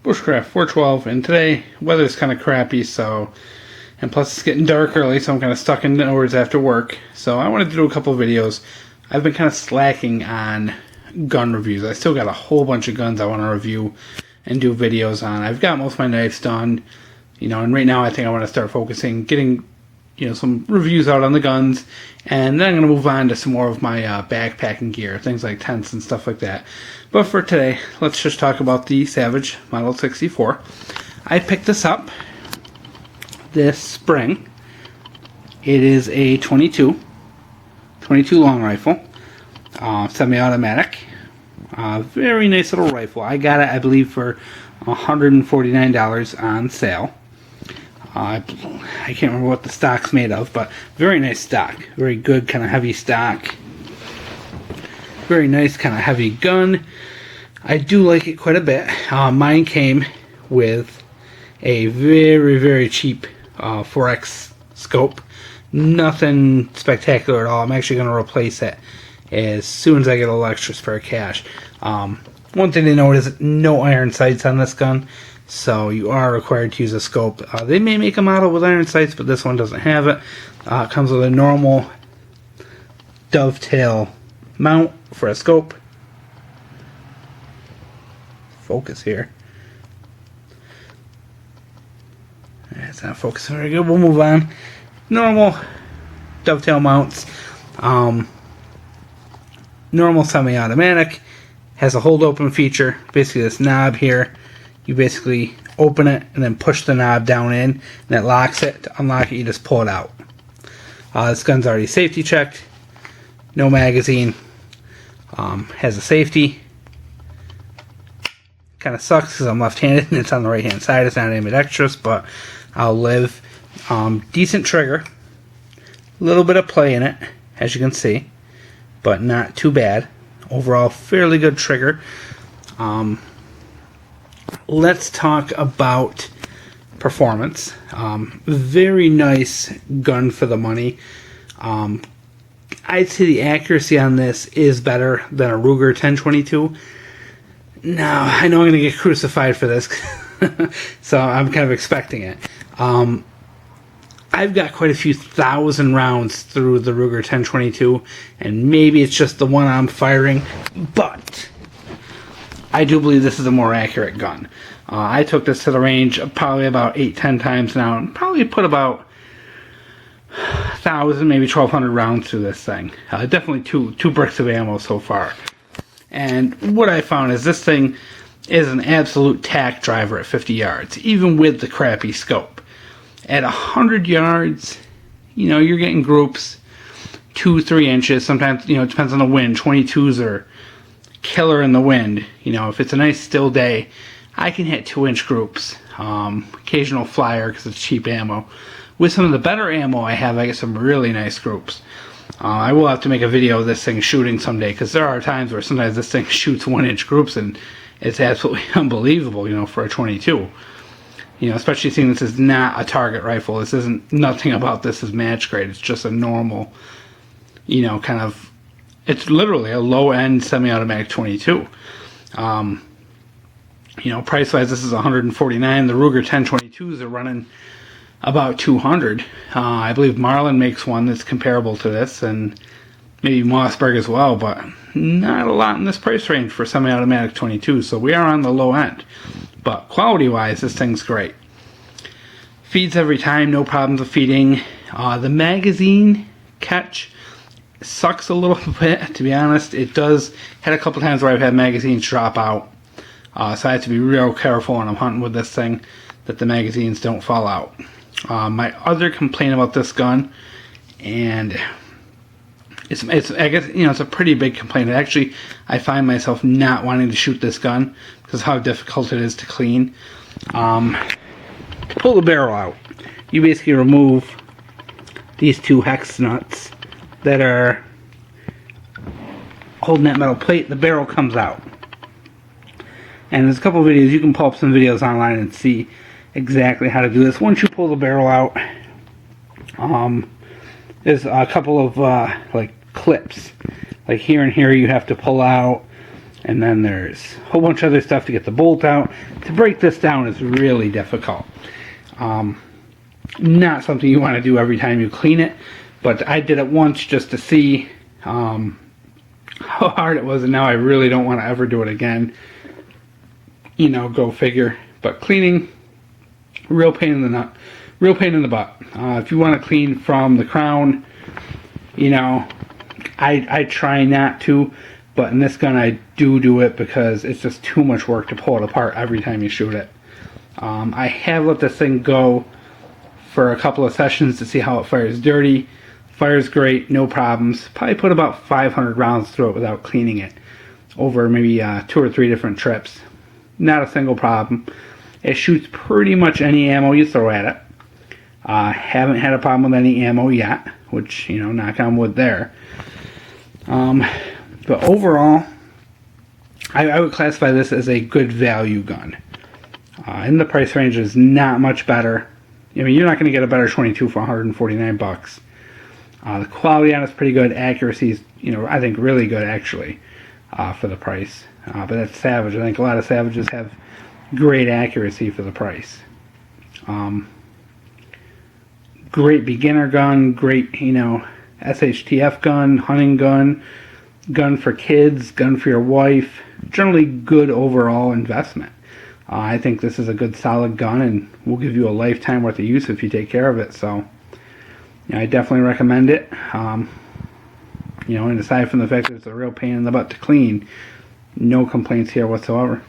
Bushcraft 412, and today weather's kind of crappy, and plus it's getting dark early, so I'm kind of stuck indoors after work. So I wanted to do a couple of videos. I've been kind of slacking on gun reviews. I still got a whole bunch of guns I want to review and do videos on. I've got most of my knives done, and right now I think I want to start focusing, getting some reviews out on the guns, and then I'm going to move on to some more of my backpacking gear, things like tents and stuff like that. But for today, let's just talk about the Savage Model 64. I picked this up this spring. It is a 22 long rifle, semi-automatic. Very nice little rifle. I got it, I believe, for $149 on sale. I can't remember what the stock's made of, but very nice stock. Very good, kind of heavy stock. Very nice, kind of heavy gun. I do like it quite a bit. Mine came with a very, very cheap 4X scope. Nothing spectacular at all. I'm actually going to replace it as soon as I get a little extra spare cash. One thing to note is no iron sights on this gun, so you are required to use a scope. They may make a model with iron sights, but this one doesn't have it. It comes with a normal dovetail mount for a scope. Focus here. It's not focusing very good. We'll move on. Normal dovetail mounts. Normal semi-automatic. Has a hold open feature. Basically this knob here. You basically open it and then push the knob down in, and it locks it. To unlock it, you just pull it out. This gun's already safety checked. No magazine. Has a safety. Kind of sucks because I'm left-handed and it's on the right-hand side. It's not ambidextrous, but I'll live. Decent trigger. A little bit of play in it, as you can see, but not too bad. Overall, fairly good trigger. Let's talk about performance. Very nice gun for the money. I'd say the accuracy on this is better than a Ruger 1022. Now, I know I'm going to get crucified for this, so I'm kind of expecting it. I've got quite a few thousand rounds through the Ruger 1022, and maybe it's just the one I'm firing, but I do believe this is a more accurate gun. I took this to the range probably about 8-10 times now, and probably put about 1,000, maybe 1,200 rounds through this thing. Definitely two bricks of ammo so far. And what I found is this thing is an absolute tack driver at 50 yards, even with the crappy scope. At 100 yards, you're getting groups 2-3 inches. Sometimes, it depends on the wind. 22s are killer in the wind. If it's a nice still day, I can hit 2-inch groups. Occasional flyer because it's cheap ammo. With some of the better ammo I have, I get some really nice groups. I will have to make a video of this thing shooting someday, because there are times where sometimes this thing shoots 1-inch groups and it's absolutely unbelievable, for a 22. Especially seeing this is not a target rifle. This isn't, nothing about this is match grade. It's just a normal, kind of, it's literally a low-end semi-automatic 22. Price-wise, this is $149. The Ruger 1022s are running about $200. I believe Marlin makes one that's comparable to this, and maybe Mossberg as well, but not a lot in this price range for semi-automatic 22, so we are on the low end. But quality-wise, this thing's great. Feeds every time, no problems with feeding. The magazine catch sucks a little bit, to be honest. It does, had a couple times where I've had magazines drop out, so I have to be real careful when I'm hunting with this thing that the magazines don't fall out. My other complaint about this gun, and it's I guess it's a pretty big complaint. Actually, I find myself not wanting to shoot this gun because of how difficult it is to clean. To pull the barrel out, you basically remove these two hex nuts that are holding that metal plate. The barrel comes out, and there's a couple of videos. You can pull up some videos online and see exactly how to do this. Once you pull the barrel out, there's a couple of like clips, like here and here you have to pull out. And then there's a whole bunch of other stuff to get the bolt out. To break this down is really difficult. Not something you want to do every time you clean it, but I did it once just to see how hard it was, and now I really don't want to ever do it again. You know, go figure. But cleaning, real pain in the nut, real pain in the butt. If you want to clean from the crown, you know, I try not to, but in this gun I do it because it's just too much work to pull it apart every time you shoot it. I have let this thing go for a couple of sessions to see how it fires dirty. Fires great, no problems. Probably put about 500 rounds through it without cleaning it over maybe 2 or 3 different trips. Not a single problem. It shoots pretty much any ammo you throw at it. Haven't had a problem with any ammo yet, which, you know, knock on wood there. But overall, I would classify this as a good value gun. In the price range is not much better. I mean, you're not going to get a better 22 for 149 bucks. The quality on it's pretty good. Accuracy is, you know, I think really good actually for the price. But that's Savage. I think a lot of Savages have great accuracy for the price. Great beginner gun, great, you know, SHTF gun, hunting gun, gun for kids, gun for your wife. Generally good overall investment. I think this is a good solid gun and will give you a lifetime worth of use if you take care of it. So, you know, I definitely recommend it. You know, and aside from the fact that it's a real pain in the butt to clean, no complaints here whatsoever.